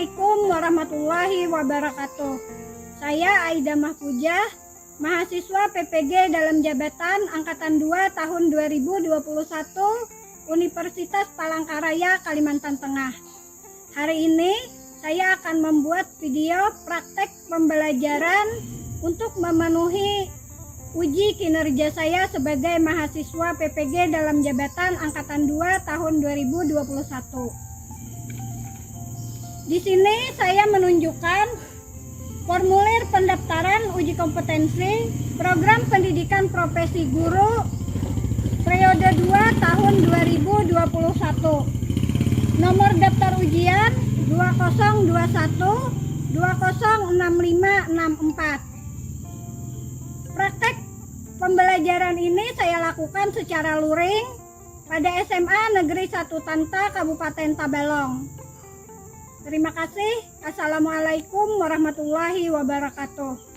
Assalamualaikum warahmatullahi wabarakatuh. Saya Aida Mahfujah, mahasiswa PPG dalam jabatan Angkatan 2 tahun 2021 Universitas Palangkaraya, Kalimantan Tengah. Hari ini saya akan membuat video praktek pembelajaran untuk memenuhi uji kinerja saya sebagai mahasiswa PPG dalam jabatan Angkatan 2 tahun 2021. Di sini saya menunjukkan formulir pendaftaran uji kompetensi program pendidikan profesi guru periode 2 tahun 2021. Nomor daftar ujian 2021 206564. Praktek pembelajaran ini saya lakukan secara luring pada SMA Negeri 1 Tanta, Kabupaten Tabalong. Terima kasih. Assalamualaikum warahmatullahi wabarakatuh.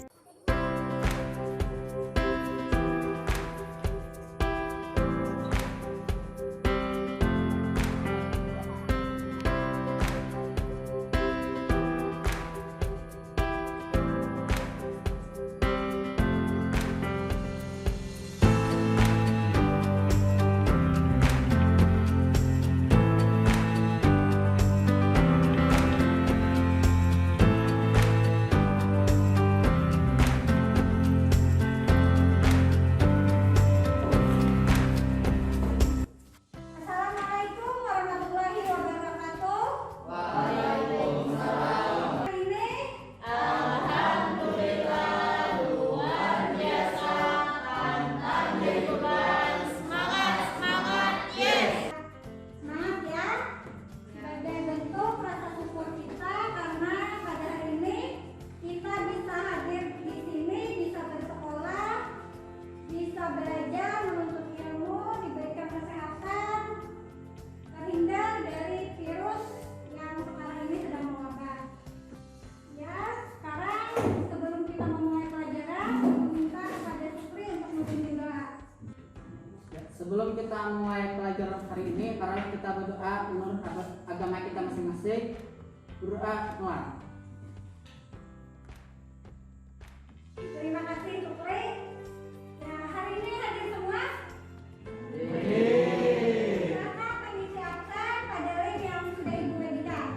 Sebelum kita mulai pelajaran hari ini, para kita berdoa menurut agama kita masing-masing. Berdoa mulai. Terima kasih Supri. Nah, hari ini hadir semua? Silakan mengisi absen pada link yang sudah Ibu bagikan.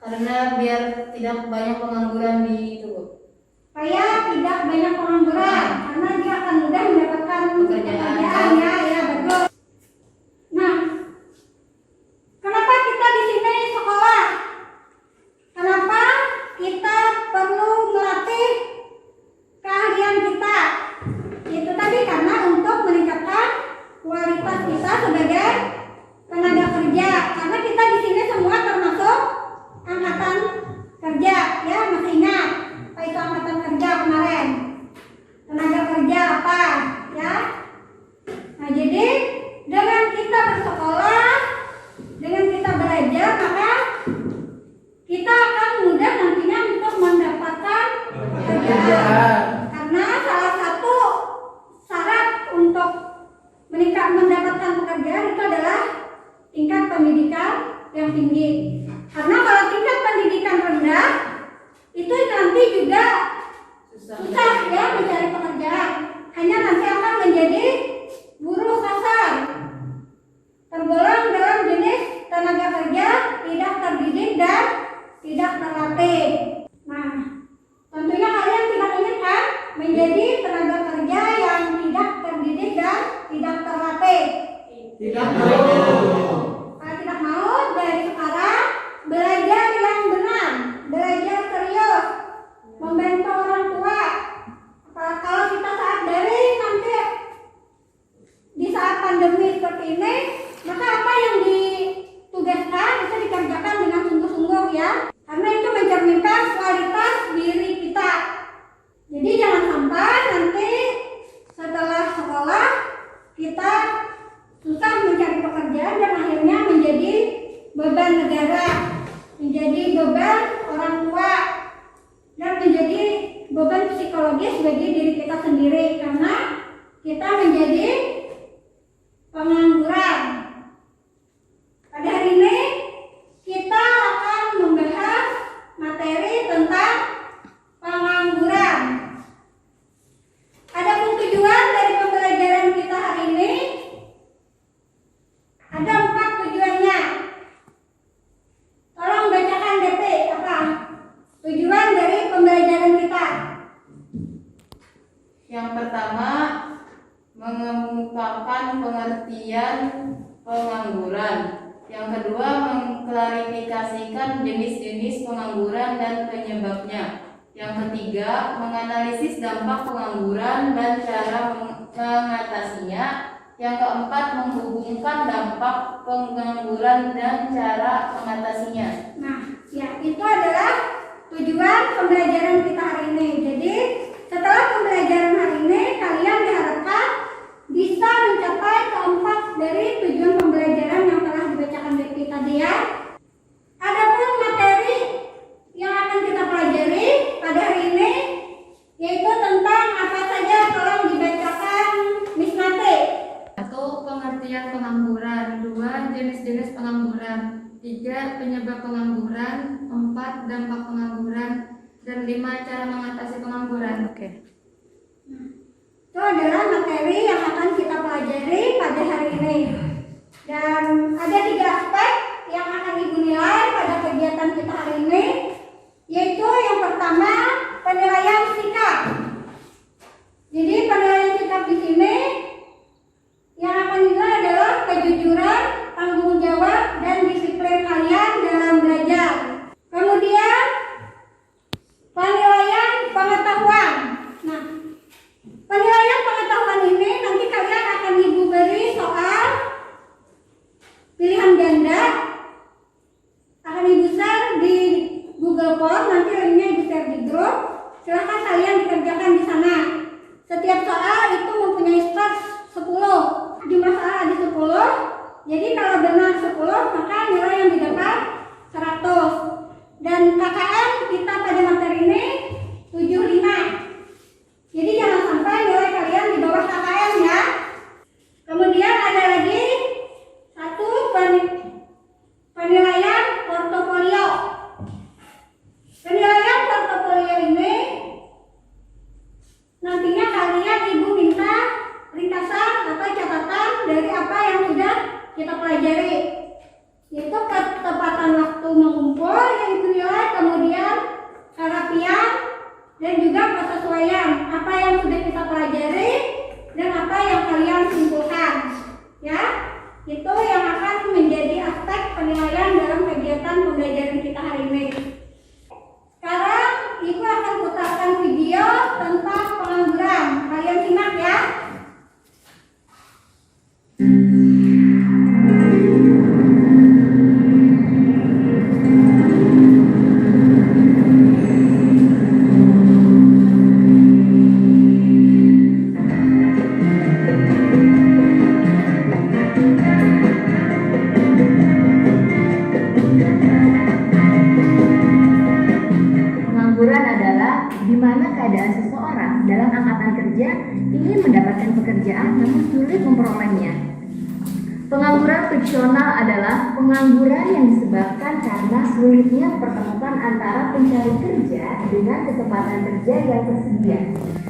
Karena biar tidak banyak pengangguran di itu. Supaya tidak banyak pengangguran, karena dia akan mudah mendapatkan Pekerjaan. ya betul. Nah, kenapa kita di sini sekolah? Kenapa kita perlu melatih keahlian kita? Itu tadi karena untuk meningkatkan kualitas kita sebagai tenaga kerja. Karena kita di sini semua termasuk angkatan kerja, ya masih ingat apa itu angkatan kerja kemarin? Tenaga kerja apa, ya? Nah jadi dengan kita bersekolah, dengan kita belajar, maka kita akan mudah nantinya untuk mendapatkan pekerjaan. Karena salah satu syarat untuk mendapatkan pekerjaan itu adalah tingkat pendidikan yang tinggi. Karena kalau tingkat pendidikan rendah, itu nanti juga susah ya mencari pekerjaan. Hanya nanti akan menjadi buruh kasar, tergolong dalam jenis tenaga kerja tidak terdidik dan tidak terlatih. Nah, tentunya kalian tidak ingin kan menjadi tenaga kerja yang tidak terdidik dan tidak terlatih? Tidak mau. Kalau tidak mau, dari sekarang belajar yang benar, belajar serius, membantu orang tua. Kalau kita saat dari nanti di saat pandemi seperti ini, maka apa yang ditugaskan bisa dikerjakan dengan sungguh-sungguh ya, karena itu mencerminkan kualitas diri kita. Jadi jangan sampai nanti setelah sekolah kita susah mencari pekerjaan dan akhirnya menjadi beban negara, menjadi beban orang tua, dan menjadi beban psikologis bagi diri kita sendiri karena kita menjadi pengangguran. Pada hari ini kita akan membahas materi tentang pengangguran. Adapun tujuan dari pembelajaran kita hari ini ada 4 tujuannya. Tolong bacakan DP apa tujuan dari pembelajaran kita. Yang pertama, mengemukakan pengertian pengangguran. Yang kedua, mengklarifikasikan jenis-jenis pengangguran dan penyebabnya. Yang ketiga, menganalisis dampak pengangguran dan cara mengatasinya. Yang keempat, menghubungkan dampak pengangguran dan cara mengatasinya. Nah, ya itu adalah tujuan pembelajaran kita hari ini. Jadi setelah pembelajaran hari ini kalian diharapkan bisa mencapai keempat dari tujuan pembelajaran yang telah dibacakan Betty tadi ya. Adapun materi yang akan kita pelajari pada hari ini yaitu tentang apa saja, tolong dibacakan Miss Nate. 1. Pengertian pengangguran. 2. Jenis-jenis pengangguran. 3. Penyebab pengangguran. 4. Dampak pengangguran. Dan 5. Cara mengatasi pengangguran. Itu adalah materi yang akan kita pelajari pada hari ini. Dan ada 3 aspek yang akan Ibu nilai pada kegiatan kita hari ini, yaitu yang pertama penilaian sikap. Jadi penilaian sikap di sini yang akan dinilai adalah kejujuran, tanggung jawab, dan disiplin kalian dalam belajar. Kemudian penilaian pengetahuan. Nah, penilaian pengetahuan ini nanti kalian akan Ibu beri soal pilihan ganda, akan Ibu share di Google Form, nanti linknya Ibu share di grup. Silahkan kalian dikerjakan di sana. Setiap soal itu mempunyai skor 10. Jumlah soal ada 10. Jadi kalau benar 10, maka nilai yang didapat 100. Dan KKM kita pada materi ini 75. Jadi jangan sampai nilai kalian di bawah KKM ya. Kemudian ada lagi satu penilaian portofolio. Penilaian portofolio ini nantinya kalian Ibu minta ringkasan atau catatan dari apa yang sudah kita pelajari, yaitu ketepatan waktu mengumpul yang Ibu nilai bagaimana keadaan seseorang dalam angkatan kerja ingin mendapatkan pekerjaan namun sulit memperolehnya. Pengangguran fiksional adalah pengangguran yang disebabkan karena sulitnya pertemuan antara pencari kerja dengan kesempatan kerja yang tersedia,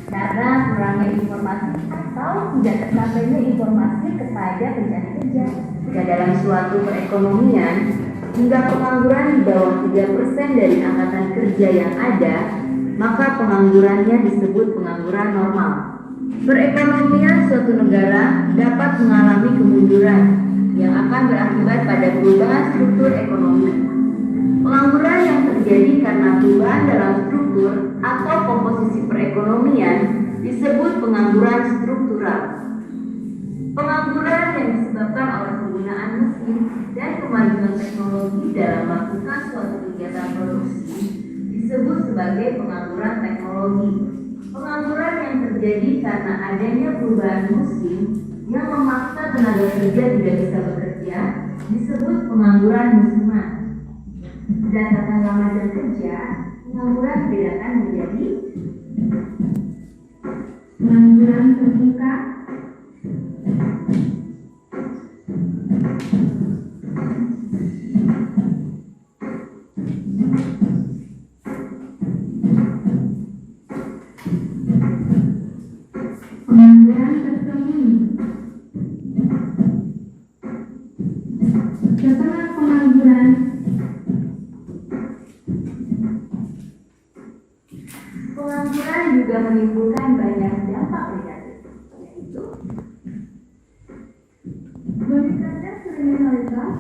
karena kurangnya informasi atau tidak tersampainya informasi kepada pencari kerja. Jika dalam suatu perekonomian, hingga pengangguran di bawah 3% dari angkatan kerja yang ada, maka penganggurannya disebut pengangguran normal. Perekonomian suatu negara dapat mengalami kemunduran yang akan berakibat pada perubahan struktur ekonomi. Pengangguran yang terjadi karena perubahan dalam struktur atau komposisi perekonomian disebut pengangguran struktural. Pengangguran yang disebabkan oleh penggunaan mesin dan kemajuan teknologi dalam melakukan suatu kegiatan produksi disebut sebagai pengangguran teknologi. Pengangguran yang terjadi karena adanya perubahan musim yang memaksa tenaga kerja tidak bisa bekerja disebut pengangguran musiman. Berdasarkan ramadan kerja, pengangguran dibedakan menjadi pengangguran terbuka, pengangguran tersembunyi. Setelah pengangguran, pengangguran juga menimbulkan banyak dampak negatif, yaitu meningkatnya kriminalitas,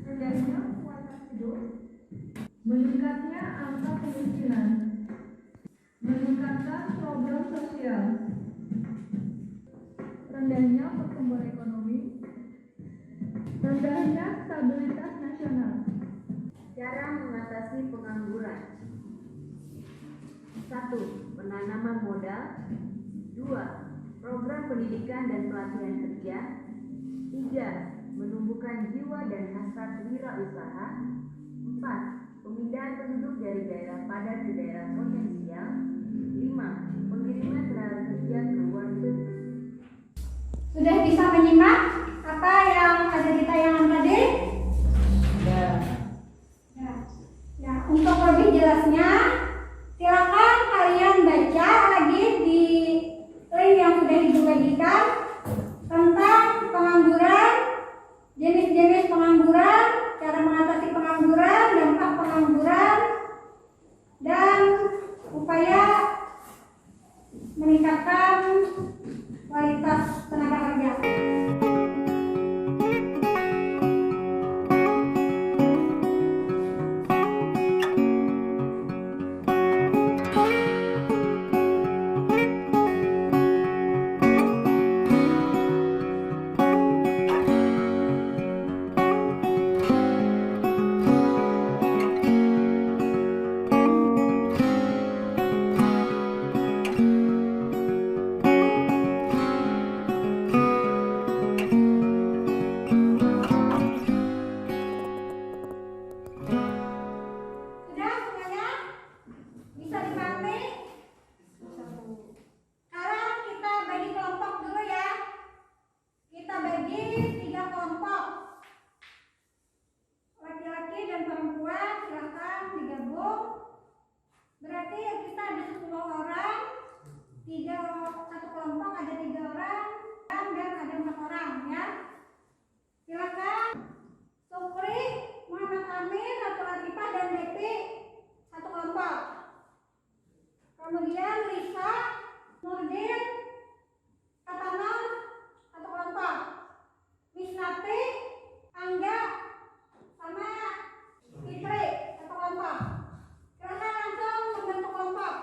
rendahnya kualitas hidup, meningkatnya angka kemiskinan, meningkatkan problem sosial, rendahnya pertumbuhan ekonomi, rendahnya stabilitas nasional. Cara mengatasi pengangguran. 1. Penanaman modal. 2. Program pendidikan dan pelatihan kerja. 3. Menumbuhkan jiwa dan hasrat wirausaha. 4. Pemindahan penduduk dari daerah padat ke daerah potensial. 5. Pengiriman tenaga kerja ke luar negeri. Sudah bisa menyimak apa yang ada di tayangan tadi? Ya. Ya, untuk lebih jelasnya, silakan kalian baca lagi di link yang sudah Ibu bagikan tentang pengangguran, jenis-jenis pengangguran, cara mengatasi pengangguran, dampak pengangguran, dan upaya meningkatkan kualitas tenaga kerja. Sudah semuanya? Bisa dipahami? Sekarang kita bagi kelompok dulu ya. Kita bagi 3 kelompok. Laki-laki dan perempuan silakan digabung. Berarti kita ada 10 orang. Satu kelompok ada 3 orang dan ada 4 orang ya. Silakan. Supri, Muhammad Amin, Ratu Latifah dan Depi satu kelompok. Kemudian Lisa, Nurdin, Katana satu kelompok. Wisnati, Angga sama Fitri satu kelompok. Silakan langsung membentuk kelompok.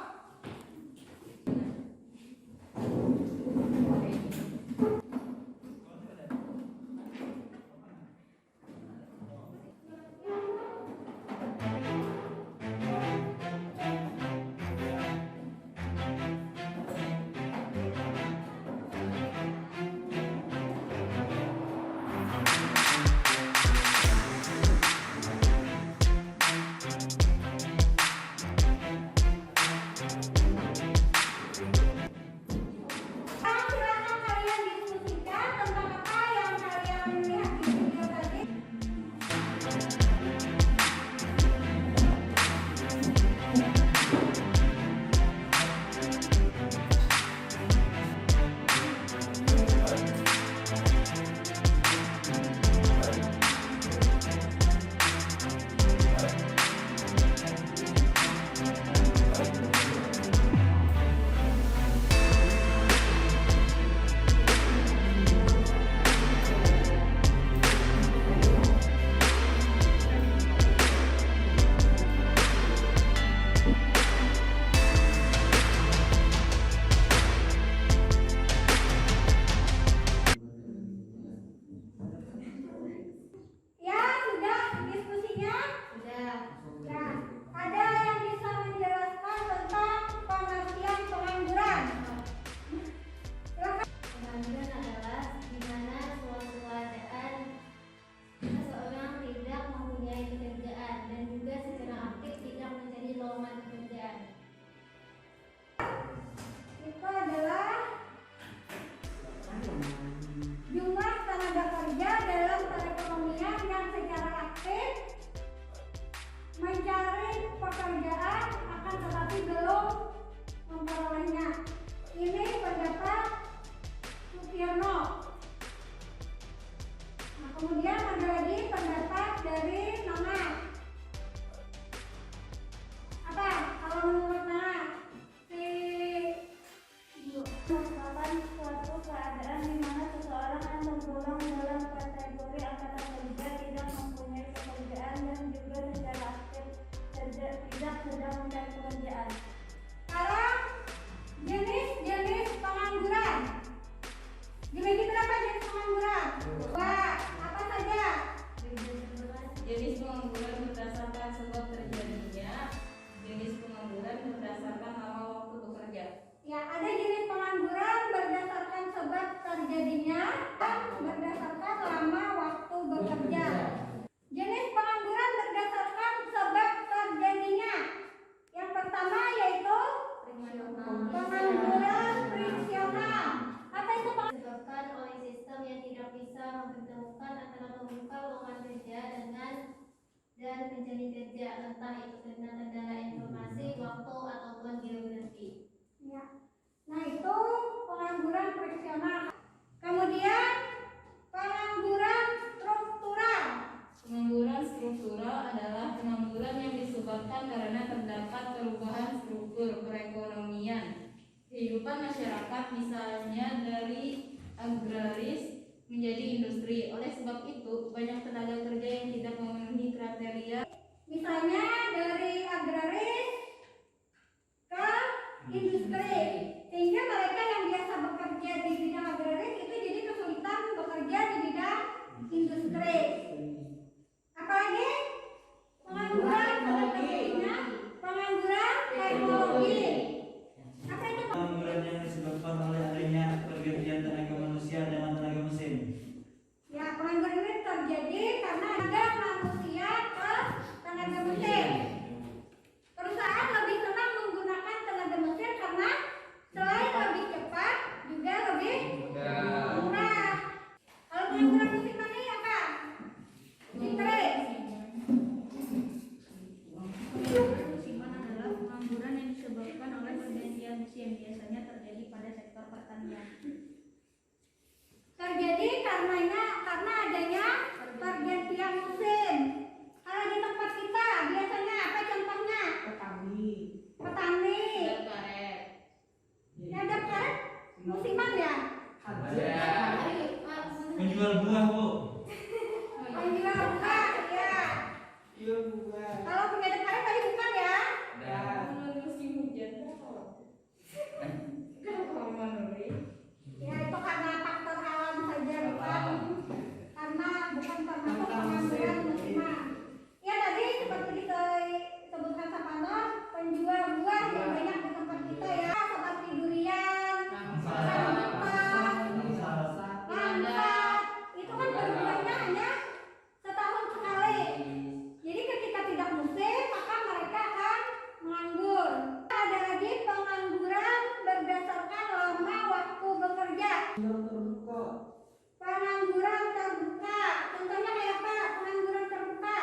pengangguran berdasarkan sebab terjadinya. Jenis pengangguran berdasarkan lama waktu bekerja. Ya, ada jenis pengangguran berdasarkan sebab terjadinya dan berdasarkan lama waktu bekerja. Jenis pengangguran berdasarkan sebab terjadinya. Yang pertama yaitu pengangguran friksional. Apa itu disebabkan oleh sistem yang tidak bisa mempertemukan antara pembuka lowongan kerja dan pencari kerja, entah itu karena kendala informasi, waktu, ataupun geografi. Ya. Nah, itu pengangguran friksional. Kemudian pengangguran struktural. Pengangguran struktural adalah pengangguran yang disebabkan karena terdapat perubahan struktur perekonomian kehidupan masyarakat, misalnya dari agraris menjadi industri. Oleh sebab itu, banyak tenaga kerja yang tidak memenuhi kriteria. Misalnya dari agraris ke industri, sehingga mereka yang biasa bekerja di bidang agraris itu jadi kesulitan bekerja di bidang industri. Apalagi pengangguran terjadinya pengangguran teknologi. Apa itu? Pengangguran yang disebabkan oleh adanya pergantian tenaga manusia dengan tenaga mesin. Ya, pengangguran ini terjadi karena ada manusia ke tenaga mesin. Perusahaan lebih senang menggunakan tenaga mesin karena selain lebih cepat juga lebih murah. Kalau pengangguran musiman ini apa? Listrik. Musiman adalah pengangguran yang disebabkan oleh pergantian musim, biasanya terjadi pada sektor pertanian. Terjadi karena adanya pergantian musim. Kalau di tempat kita biasanya apa contohnya? Petani. Petani. Dan karet. Ya, ada karet musiman ya? Penjual buah, Bu. Penjual buah, ya. Iya bukan. Kalau punya ada karet tadi bukan ya? Musim hujan. Kenapa Nuri? Ya, itu karena faktor alam saja, bukan termasuk pengangguran musiman. Ya, tadi seperti disebutkan Sapano, penjual buah yang banyak di tempat kita ya, seperti durian, langkat, itu kan berbuahnya hanya setahun sekali. Jadi ketika tidak musim, maka mereka akan menganggur. Ada lagi pengangguran berdasarkan lama waktu bekerja. Terbuka. Pengangguran terbuka. Contohnya kayak apa? Pengangguran terbuka.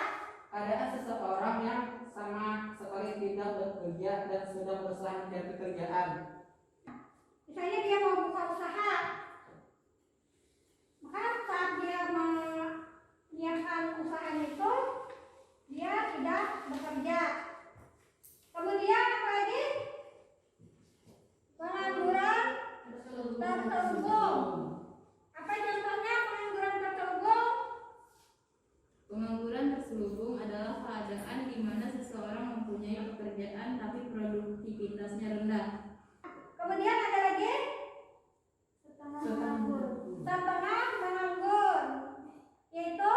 Ada seseorang yang sama sekali tidak bekerja dan sudah berusaha mencari pekerjaan. Misalnya dia mau buka usaha, maka saat dia menyiapkan usaha itu, dia tidak bekerja. Kemudian apa lagi? Pengangguran terselubung. Apa contohnya pengangguran terselubung? Pengangguran terselubung adalah keadaan di mana seseorang mempunyai pekerjaan tapi produktivitasnya rendah. Kemudian ada lagi? Setengah menganggur, yaitu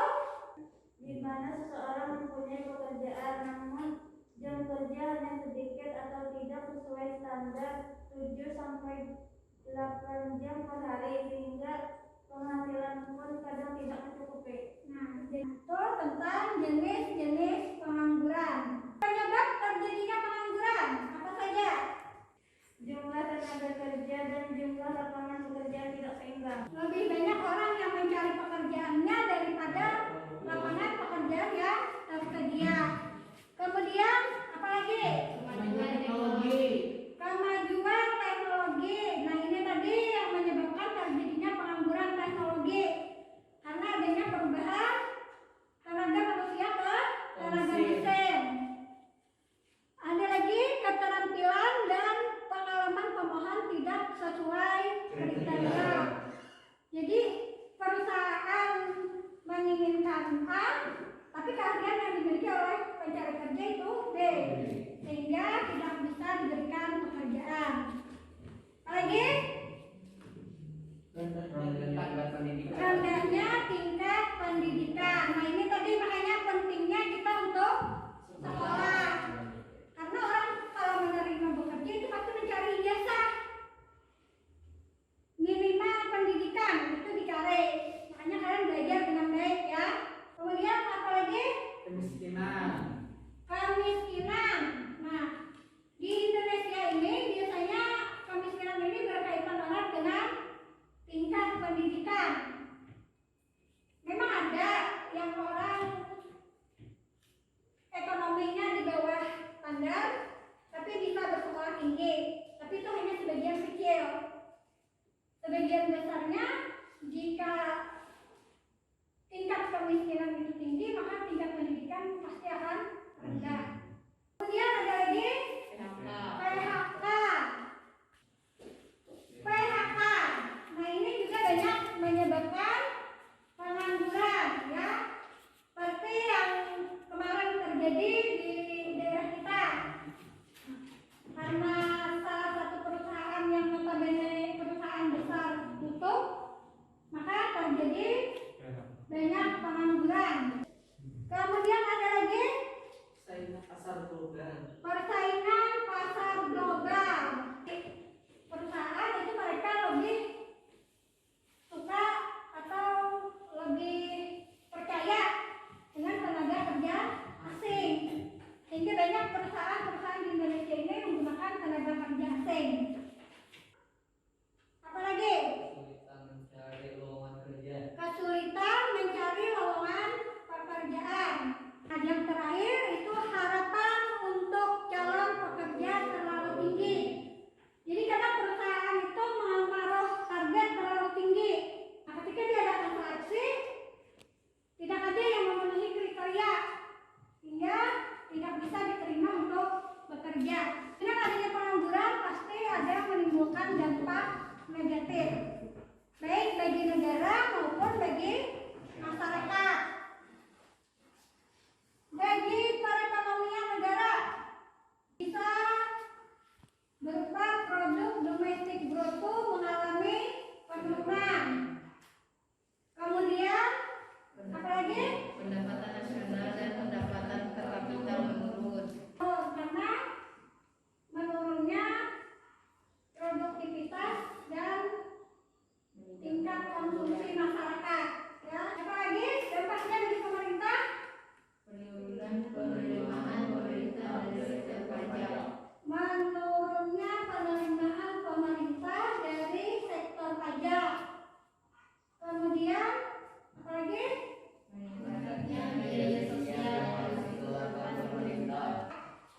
Di mana seseorang mempunyai pekerjaan namun jam kerja hanya sedikit atau tidak sesuai standar 7 sampai 8 jam per hari, sehingga penghasilan pun kadang tidak mencukupi. nah, itu tentang jenis-jenis pengangguran. Penyebab terjadinya pengangguran apa saja? Jumlah tenaga kerja dan jumlah lapangan pekerjaan tidak seimbang. Lebih banyak orang yang mencari pekerjaannya daripada lapangan pekerjaan yang tersedia. Kemudian apa lagi? Kemajuan teknologi. Kemajuan teknologi. Nah, ini tadi yang menyebabkan terjadinya pengangguran teknologi karena adanya perubahan tenaga manusia ke tenaga mesin. Ada lagi keterampilan dan pengalaman pemohon tidak sesuai kriteria. Jadi perusahaan menginginkan A, tapi keahlian yang dimiliki oleh pencari kerja itu B, sehingga tidak bisa diberikan pekerjaan. Apalagi rendahnya tingkat pendidikan. Nah, ini tadi makanya pentingnya kita terjadi di daerah kita karena salah satu perusahaan yang notabene perusahaan besar tutup, maka terjadi banyak pengangguran. Kemudian ada lagi Saingan pasar global. persaingan pasar global. Perusahaan itu mereka lebih suka atau lebih percaya dengan tenaga kerja asing, sehingga banyak perusahaan-perusahaan di Indonesia ini menggunakan tenaga kerja asing. Apalagi kesulitan mencari lowongan pekerjaan. Nah, yang terakhir itu harapan untuk calon pekerja terlalu tinggi. Jadi kadang perusahaan itu menaruh target terlalu tinggi. Nah, ketika dia datang seleksi, tidak ada yang memenuhi kriteria, hingga tidak bisa diterima untuk bekerja. Dengan adanya pengangguran pasti ada yang menimbulkan dampak negatif, baik bagi negara maupun bagi masyarakat. Bagi perekonomian negara bisa berupa produk domestik bruto mengalami penurunan. Kemudian apalagi Pendapatan nasional dan pendapatan per kapita menurun. karena menurunnya produktivitas dan tingkat konsumsi masyarakat. Ya, apalagi dampaknya bagi pemerintah Penurunan penerimaan pemerintah dari sektor pajak. menurunnya penerimaan pemerintah dari sektor pajak. Kemudian apalagi Meningkatnya biaya sosial yang dikeluarkan pemerintah.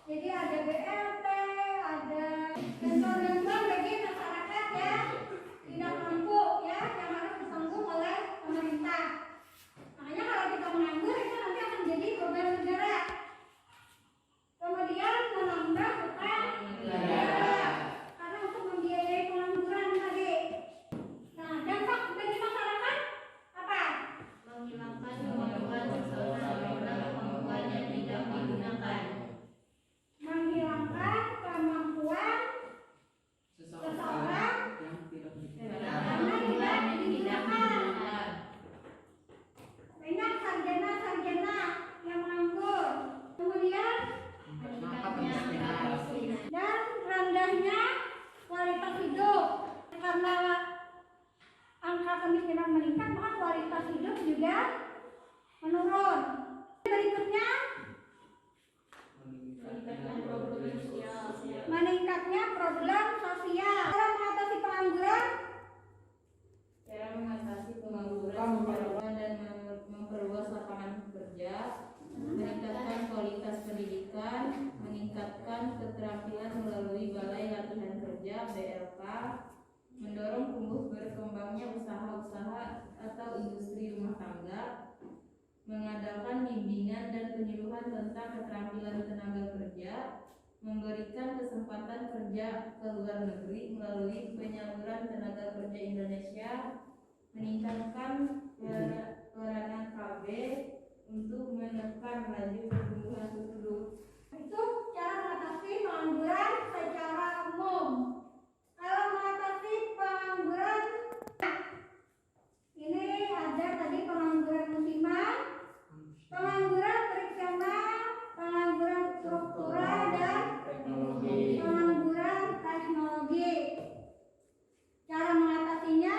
jadi ada BLT, ada bantuan bagi masyarakat ya tidak mampu ya yang harus ditanggung oleh pemerintah. Makanya kalau kita menganggur itu nanti akan jadi beban negara. Kemudian menambah utang negara karena untuk membiayai pengangguran tadi. Nah, dampak bagi masyarakat apa? Menghilangkan kemampuan seseorang dalam kemampuan yang tidak digunakan. Menghilangkan kemampuan seseorang yang tidak karena tidak digunakan. Banyak sarjana-sarjana yang menganggur. Kemudian Meningkatnya angka kemiskinan. dan rendahnya kualitas hidup. Karena angka kemiskinan meningkat, maka kualitas hidup juga menurun. Berikutnya meningkatnya problem sosial. Cara mengatasi pengangguran Cara mengatasi pengangguran memperluas dan memperluas lapangan kerja, meningkatkan kualitas pendidikan, meningkatkan keterampilan melalui Balai Latihan Kerja (BLK), mendorong tumbuh berkembangnya usaha-usaha atau industri rumah tangga, mengadakan bimbingan dan penyuluhan tentang keterampilan tenaga kerja, memberikan kesempatan kerja ke luar negeri melalui penyaluran tenaga kerja Indonesia, meningkatkan peranan KB untuk menekan laju pertumbuhan penduduk. itu cara mengatasi pengangguran secara umum. Kalau mengatasi pengangguran, ini ada tadi pengangguran musiman, pengangguran friksional, pengangguran struktural, dan pengangguran teknologi. Cara mengatasinya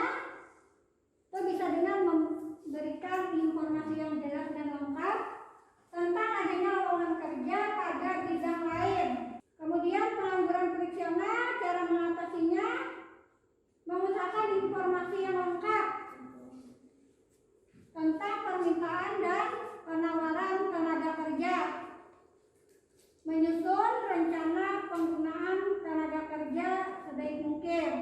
itu bisa dengan memberikan informasi yang jelas dan lengkap tentang adanya lowongan kerja pada bidang lain. Kemudian pengangguran friksional, cara mengatasinya mengusahakan informasi yang lengkap tentang permintaan dan penawaran tenaga kerja, menyusun rencana penggunaan tenaga kerja sebaik mungkin.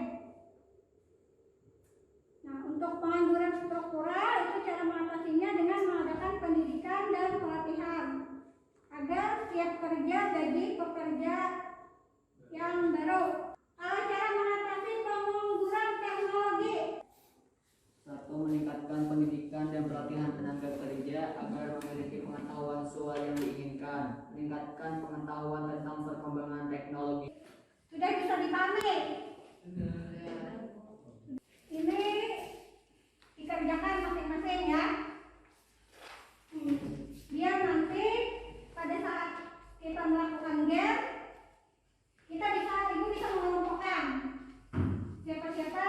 Nah, untuk pengangguran struktural itu cara mengatasinya dengan mengadakan pendidikan dan pelatihan agar siap kerja bagi pekerja yang baru. Kalau cara mengatasi pengangguran teknologi, Satu, Satu, meningkatkan pendidikan dan pelatihan tenaga kerja agar memiliki pengetahuan sesuai yang diinginkan. Meningkatkan pengetahuan tentang perkembangan teknologi. Sudah bisa dipahami? Ini dikerjakan masing-masing ya. Biar nanti pada saat kita melakukan GER, ibu bisa mengelompokkan siapa-siapa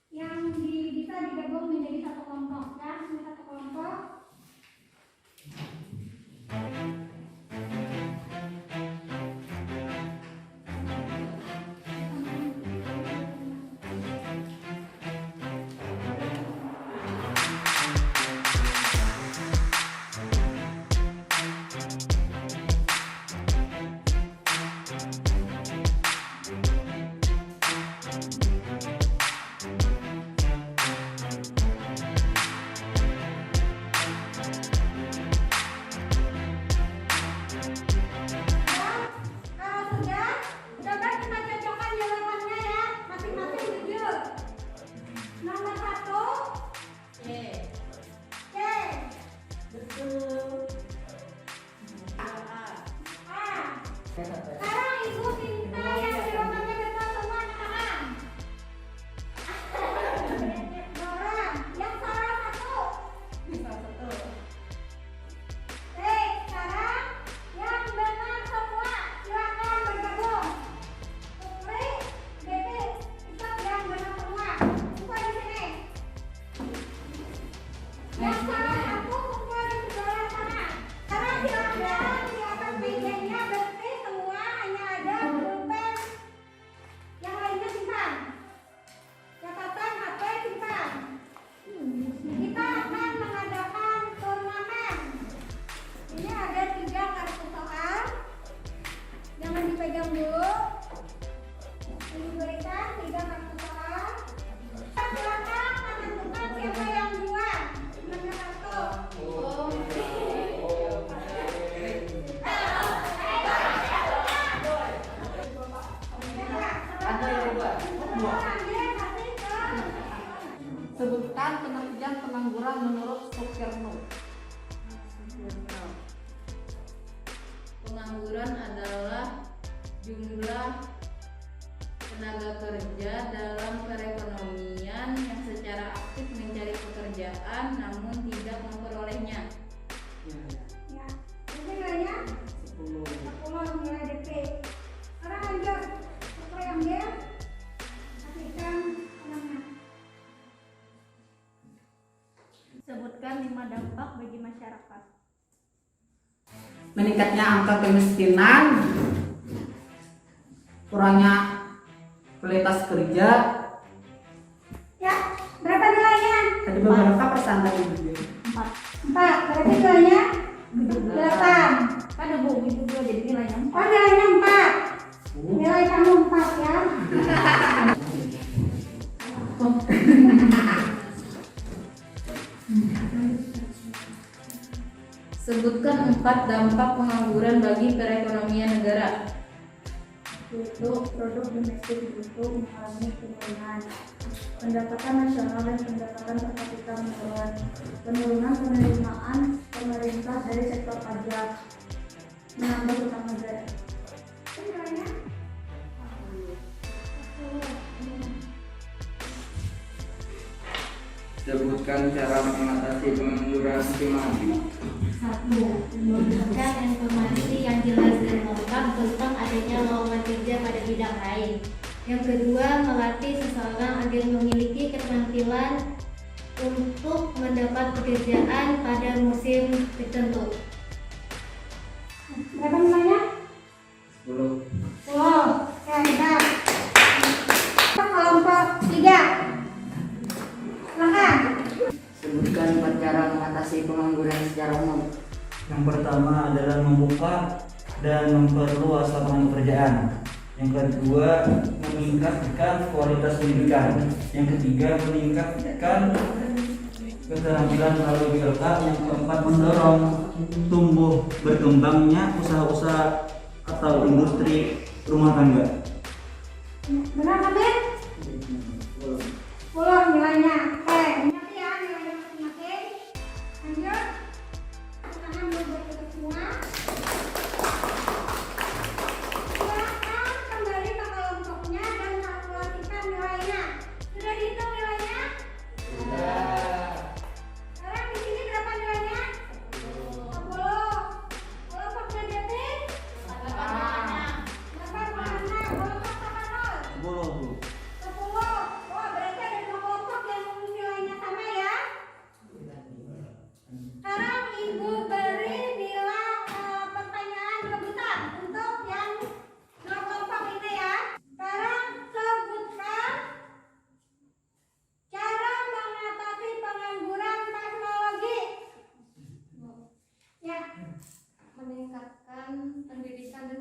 yang bisa digabung menjadi satu kelompok ya, satu kelompok. Sekarang ibu minta yang jawabannya betul semua sekarang. Orang yang salah satu. Sekarang yang benar semua silakan bergabung. Supri, Bebe, kita yang benar semua. Semua di sini. Yang salah satu semua di sebelah sana. Sekarang silakan di atas mejanya berhenti semua, hanya ada pulpen. Yang lainnya simpan. Catatan HP simpan. Kita akan mengadakan turnamen. Ini ada 3 kartu soal. Jangan dipegang dulu. Ini berikan 3 kartu soal. Silakan menentukan siapa yang juara. Mana kartu? Sebutkan pengertian pengangguran menurut Sukirno. Pengangguran adalah jumlah tenaga kerja dalam perekonomian yang secara aktif mencari pekerjaan namun tidak memperolehnya. Ya. Ini nilainya 10 nilai DP. Sekarang lanjut. Supri ambil. Kasihkan uangnya. Sebutkan 5 dampak bagi masyarakat. Meningkatnya angka kemiskinan, kurangnya kualitas kerja. Ya, berapa nilainya? Tadi beberapa persen tadi. 4. Berarti nilainya 8. Kan ada buku juga jadi nilainya. Oh, nilainya 4. Nilai kamu 4 ya. Sebutkan 4 dampak pengangguran bagi perekonomian negara. Produk domestik bruto mengalami penurunan, pendapatan nasional dan pendapatan per kapita menurun, penurunan penerimaan pemerintah dari sektor pajak, menambah utang negara. Nilainya Sebutkan cara mengatasi pengangguran estimasi. 1. Memberikan informasi yang jelas dan lengkap tentang adanya lowongan kerja pada bidang lain. Yang kedua, melatih seseorang agar memiliki keterampilan untuk mendapat pekerjaan pada musim tertentu. berapa nilainya? 10. 10. Hebat. Kelompok 3. Silakan. Sebutkan 4 cara mengatasi pengangguran secara umum. Yang pertama adalah membuka dan memperluas lapangan pekerjaan. Yang kedua, meningkatkan kualitas pendidikan. Yang ketiga, meningkatkan keterampilan melalui BLK. Yang keempat, mendorong tumbuh berkembangnya usaha-usaha atau industri rumah tangga. Benar, Amin? 10 nilainya.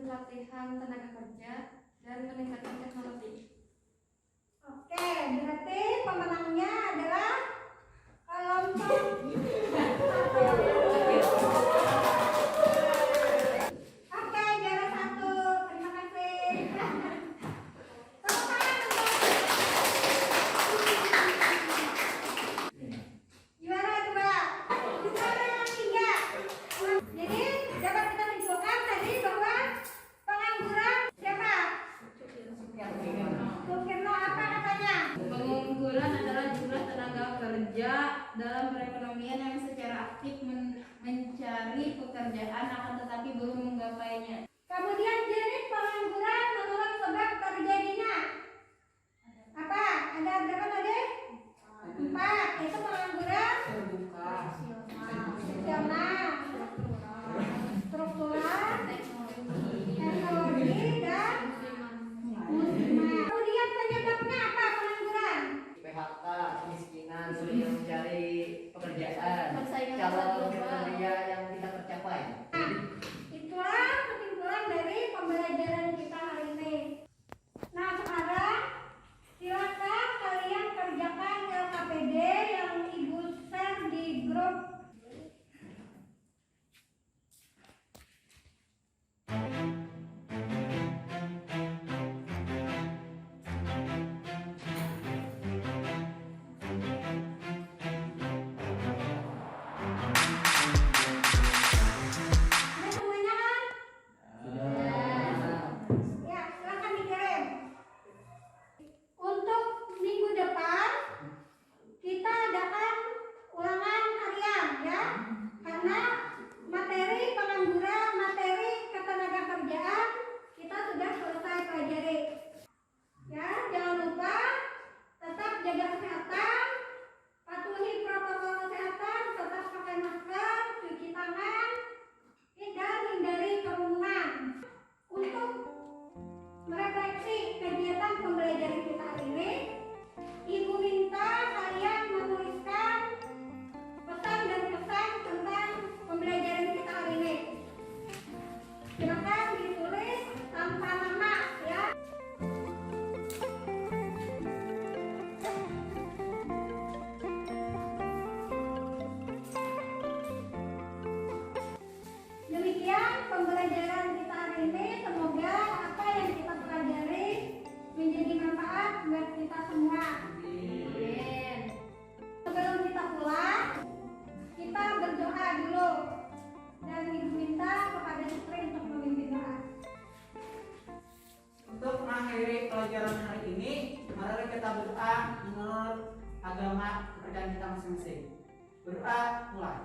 pelatihan tenaga kerja, dan meningkatkan teknologi. Oke, berarti pemenangnya adalah kelompok. Oke, juara 1. Terima kasih. Tepuk tangan untuk juara 2. Juara yang 3. Jadi dapat kita simpulkan tadi bahwa pengangguran siapa? Sukirno, apa katanya? Pengangguran adalah jumlah tenaga kerja dalam perekonomian yang secara aktif mencari pekerjaan akan tetapi belum menggapainya. Kemudian jenis pengangguran menurut sebab terjadinya apa? Ada berapa tadi? 4. Itu pengangguran Terbuka. nasional, struktural, teknologi, dan musiman. Kemudian penyebabnya apa pengangguran? PHK, kemiskinan, sulitnya mencari pekerjaan, Persaingan calon global. kriteria yang kita tercapai. Nah, itulah kesimpulan dari pembelajaran kita hari ini. Nah, sekarang silakan kalian kerjakan LKPD yang Ibu share di grup. Ada semuanya kan? Ya, silakan dikirim. Untuk minggu depan kita adakan ulangan harian ya. Karena materi pengangguran, materi ketenaga kerjaan kita sudah selesai pelajari. Ya, jangan lupa tetap jaga kesehatan, patuhi protokol kesehatan, tetap pakai masker, cuci tangan, dan hindari kerumunan. Untuk merefleksi kegiatan pembelajaran kita hari ini, Ibu minta kalian menuliskan pesan dan kesan tentang pembelajaran kita hari ini. Silakan ditulis tanpa nama ya. Demikian pembelajaran kita hari ini. Semoga apa yang kita pelajari menjadi manfaat buat kita semua. Amin. Sebelum kita pulang, kita berdoa dulu. Dan Ibu minta kepada Istri untuk memimpin doa. Untuk mengakhiri pelajaran hari ini, mari kita berdoa menurut agama kepercayaan kita masing-masing. Berdoa mulai.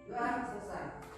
Doa selesai.